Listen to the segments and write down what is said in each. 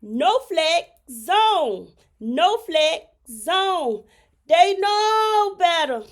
No flex zone. No flex zone. They know better.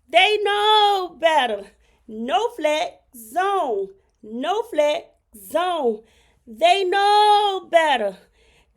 They know better. No flex zone. No flex zone. They know better.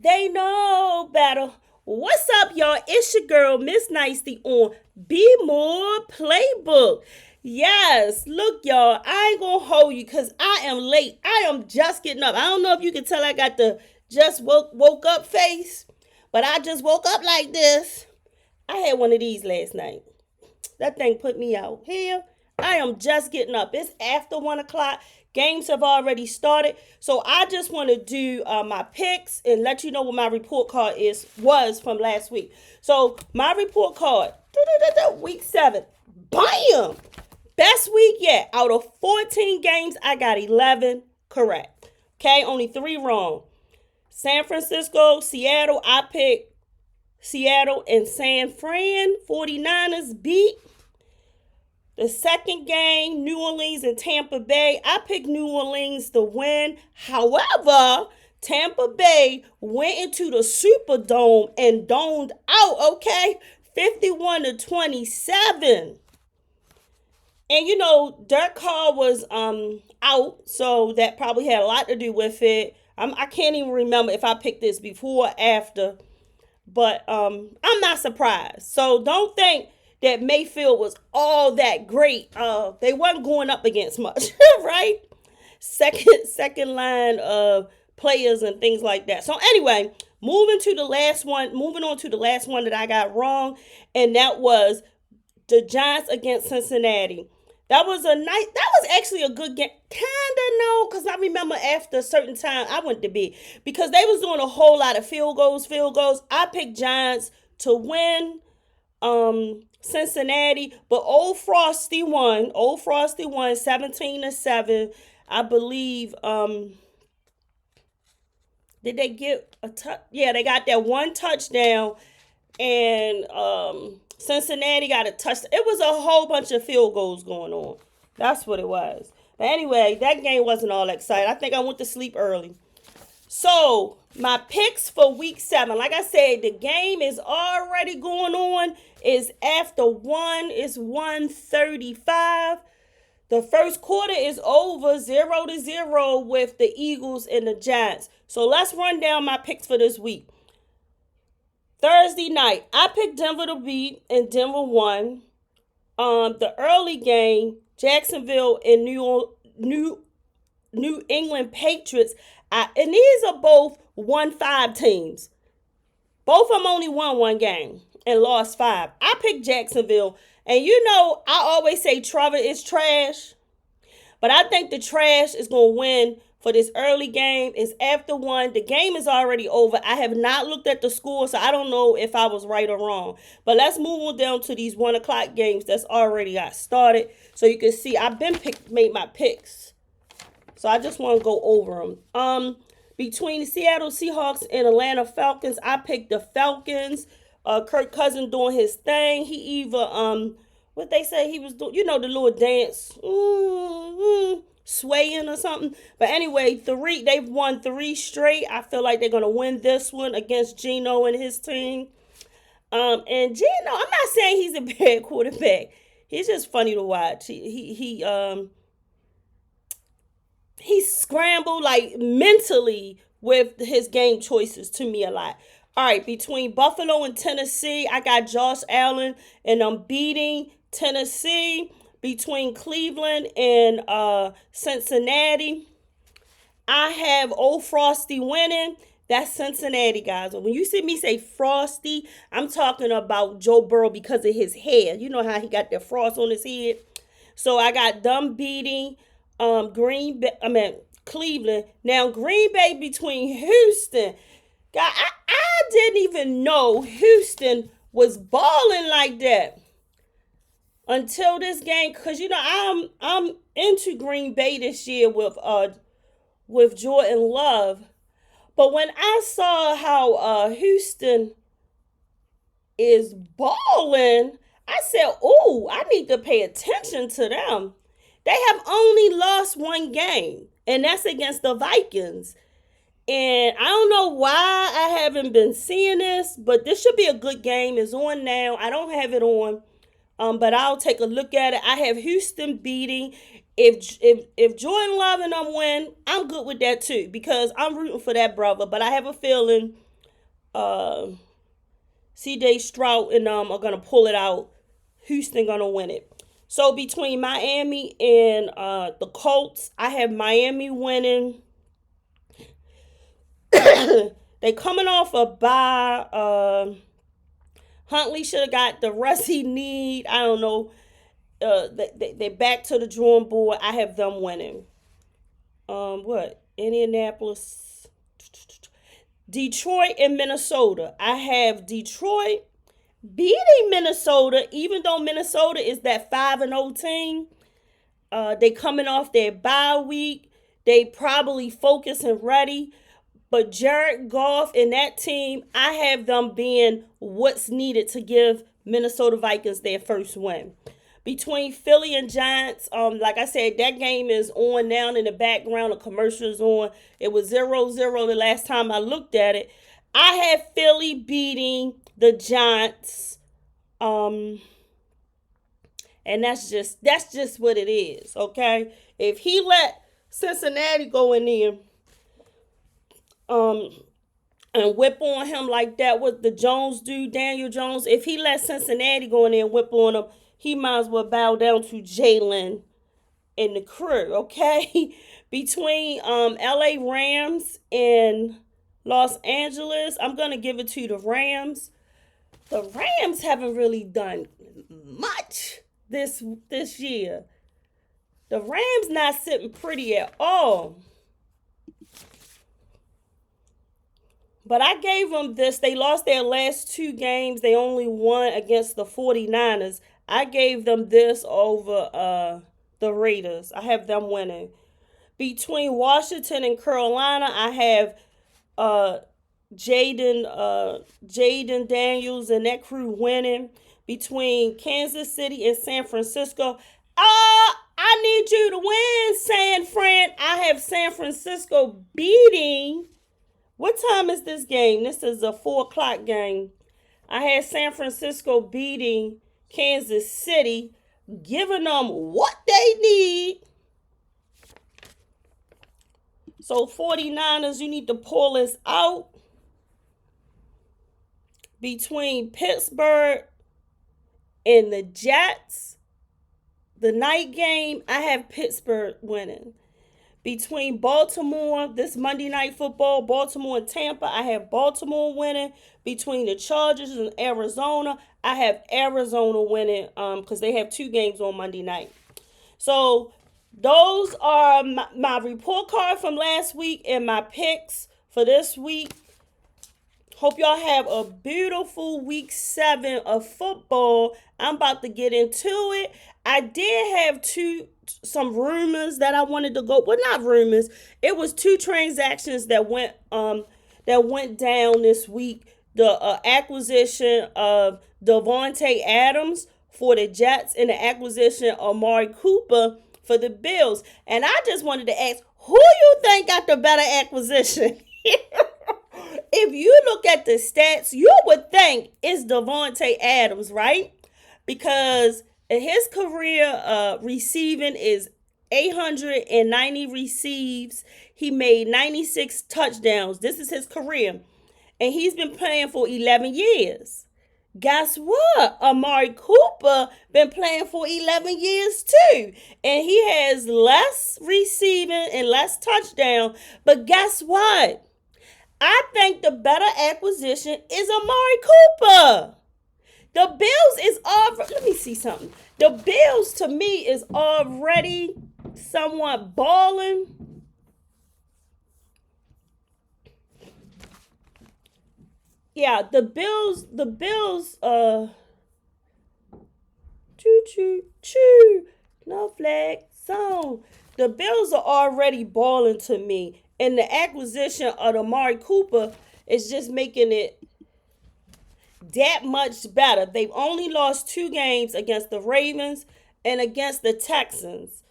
They know better. What's up, y'all? It's your girl, Missnicety on Be More Playbook. Yes, look, y'all, I ain't gonna hold you because I am late. I am just getting up. I don't know if you can tell I got the just woke up face, but I just woke up like this. I had one of these last night. That thing put me out. Here, I am just getting up. It's after 1 o'clock. Games have already started. So I just want to do my picks and let you know what my report card was from last week. So my report card, week 7. Bam! Best week yet. Out of 14 games, I got 11 correct. Okay, only 3 wrong. San Francisco, Seattle, I picked Seattle and San Fran. 49ers beat. The second game, New Orleans and Tampa Bay. I picked New Orleans to win. However, Tampa Bay went into the Superdome and domed out, okay? 51-27. And you know, Dirk Carr was out, so that probably had a lot to do with it. I can't even remember if I picked this before or after, but I'm not surprised. So don't think that Mayfield was all that great. They wasn't going up against much, right? Second line of players and things like that. So anyway, moving on to the last one that I got wrong, and that was the Giants against Cincinnati. That was actually a good game. Kinda no, because I remember after a certain time I went to bed because they was doing a whole lot of field goals. I picked Giants to win. Cincinnati, but Old Frosty won. 17-7. I believe. Did they get a touch? Yeah, they got that one touchdown, and Cincinnati got a touchdown. It was a whole bunch of field goals going on. That's what it was. But anyway, that game wasn't all exciting. I think I went to sleep early. So, my picks for week 7. Like I said, the game is already going on. It's after 1. It's 1:35. The first quarter is over 0-0 with the Eagles and the Giants. So, let's run down my picks for this week. Thursday night, I picked Denver to beat, and Denver won. The early game, Jacksonville and New England Patriots. And these are both 1-5 teams. Both of them only won 1 game and lost 5. I picked Jacksonville. And you know, I always say Trevor is trash. But I think the trash is going to win for this early game. It's after 1. The game is already over. I have not looked at the score, so I don't know if I was right or wrong. But let's move on down to these 1 o'clock games that's already got started. So you can see I've made my picks. So I just want to go over them. Between the Seattle Seahawks and Atlanta Falcons, I picked the Falcons. Kirk Cousins doing his thing. He either what they say he was doing, you know, the little dance, swaying or something. But anyway, they've won 3 straight. I feel like they're gonna win this one against Geno and his team. And Geno, I'm not saying he's a bad quarterback. He's just funny to watch. He scrambled like mentally with his game choices to me a lot. All right, between Buffalo and Tennessee, I got Josh Allen, and I'm beating Tennessee. Between Cleveland and Cincinnati, I have Old Frosty winning. That's Cincinnati, guys. When you see me say Frosty, I'm talking about Joe Burrow because of his hair. You know how he got the frost on his head? So I got them beating Cleveland. Now, Green Bay between Houston. God, I didn't even know Houston was balling like that until this game, because you know I'm into Green Bay this year with Jordan Love, but when I saw how Houston is balling, I said, "Oh, I need to pay attention to them." They have only lost 1 game, and that's against the Vikings. And I don't know why I haven't been seeing this, but this should be a good game. It's on now. I don't have it on, but I'll take a look at it. I have Houston beating. If Jordan Love and them win, I'm good with that too because I'm rooting for that brother. But I have a feeling uh, C.J. Stroud and are gonna pull it out. Houston gonna win it. So between Miami and the Colts, I have Miami winning. They coming off a bye. Huntley should have got the rest he need. I don't know. They back to the drawing board. I have them winning. What? Indianapolis, Detroit, and Minnesota. I have Detroit beating Minnesota, even though Minnesota is that 5-0 team. They coming off their bye week. They probably focused and ready. But Jared Goff and that team, I have them being what's needed to give Minnesota Vikings their first win. Between Philly and Giants, like I said, that game is on now in the background. The commercial's on. It was 0-0 the last time I looked at it. I have Philly beating the Giants. And that's just what it is, okay? If he let Cincinnati go in there, and whip on him like that, what the Jones do, Daniel Jones, if he let Cincinnati go in there and whip on him, he might as well bow down to Jalen and the crew, okay? Between LA Rams and Los Angeles, I'm going to give it to the Rams. The Rams haven't really done much this year. The Rams not sitting pretty at all. But I gave them this. They lost their last 2 games. They only won against the 49ers. I gave them this over the Raiders. I have them winning. Between Washington and Carolina, I have Jaden Daniels and that crew winning. Between Kansas City and San Francisco, I need you to win, San Fran. I have San Francisco beating. What time is this game? This is a 4:00 game. I had San Francisco beating Kansas City, giving them what they need. So 49ers, you need to pull this out. Between Pittsburgh and the Jets, the night game, I have Pittsburgh winning. Between Baltimore, this Monday Night Football, Baltimore and Tampa, I have Baltimore winning. Between the Chargers and Arizona, I have Arizona winning because they have 2 games on Monday night. So those are my report card from last week and my picks for this week. Hope y'all have a beautiful week 7 of football. I'm about to get into it. I did have some rumors that I wanted to go. Well, not rumors. It was 2 transactions that went down this week. The acquisition of Devontae Adams for the Jets and the acquisition of Amari Cooper for the Bills. And I just wanted to ask, who you think got the better acquisition? If you look at the stats, you would think it's Devontae Adams, right? Because his career receiving is 890 receives. He made 96 touchdowns. This is his career. And he's been playing for 11 years. Guess what? Amari Cooper been playing for 11 years too. And he has less receiving and less touchdown. But guess what? I think the better acquisition is Amari Cooper. The Bills is already, let me see something. The Bills to me is already somewhat balling. Yeah, the Bills, choo, no flag zone. The Bills are already balling to me. And the acquisition of Amari Cooper is just making it that much better. They've only lost 2 games against the Ravens and against the Texans.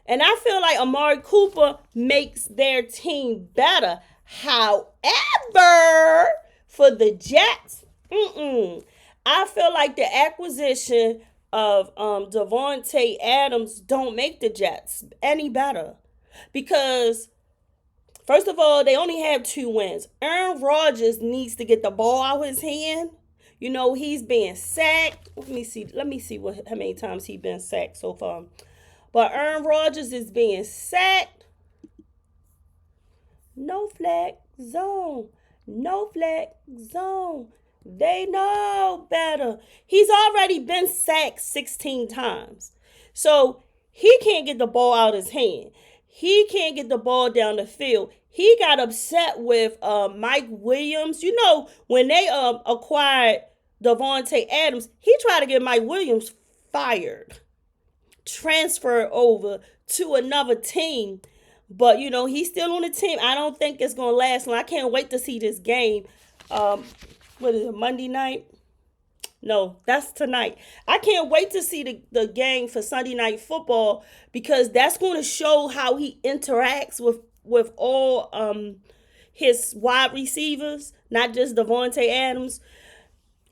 And I feel like Amari Cooper makes their team better. However, for the Jets, I feel like the acquisition of Devontae Adams don't make the Jets any better. Because, first of all, they only have 2 wins. Aaron Rodgers needs to get the ball out of his hand. You know, he's being sacked. Let me see. How many times he's been sacked so far. But Aaron Rodgers is being sacked. No flag zone. No flag zone. They know better. He's already been sacked 16 times. So he can't get the ball out of his hand. He can't get the ball down the field. He got upset with Mike Williams. You know, when they acquired Devontae Adams, he tried to get Mike Williams fired, transferred over to another team. But, you know, he's still on the team. I don't think it's going to last long. I can't wait to see this game. What is it, Monday night? No, that's tonight. I can't wait to see the game for Sunday Night Football, because that's going to show how he interacts with all his wide receivers, not just Devontae Adams,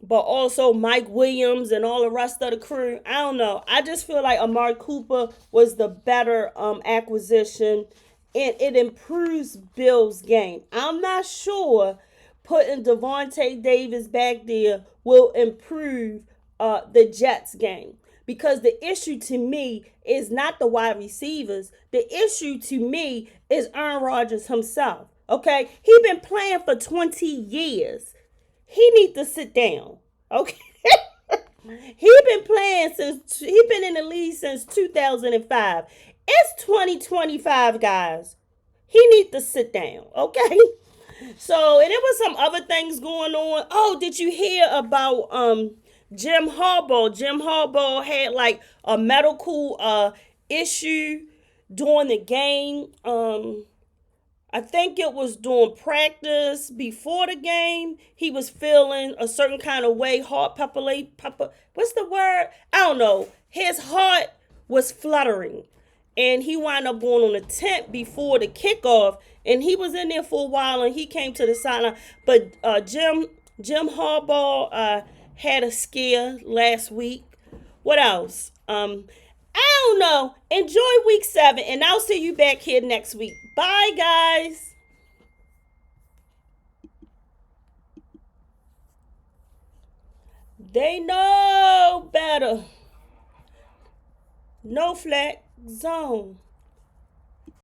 but also Mike Williams and all the rest of the crew. I don't know. I just feel like Amari Cooper was the better acquisition, and it improves Bill's game. I'm not sure putting Devontae Davis back there will improve the Jets game. Because the issue to me is not the wide receivers. The issue to me is Aaron Rodgers himself. Okay? He been playing for 20 years. He needs to sit down. Okay? He been in the league since 2005. It's 2025, guys. He needs to sit down. Okay? So, and there was some other things going on. Oh, did you hear about Jim Harbaugh? Jim Harbaugh had like a medical issue during the game. I think it was during practice before the game. He was feeling a certain kind of way. What's the word? I don't know. His heart was fluttering. And he wound up going on a tent before the kickoff. And he was in there for a while, and he came to the sideline. But Jim Harbaugh had a scare last week. What else? I don't know. Enjoy week 7, and I'll see you back here next week. Bye, guys. They know better. No flat zone.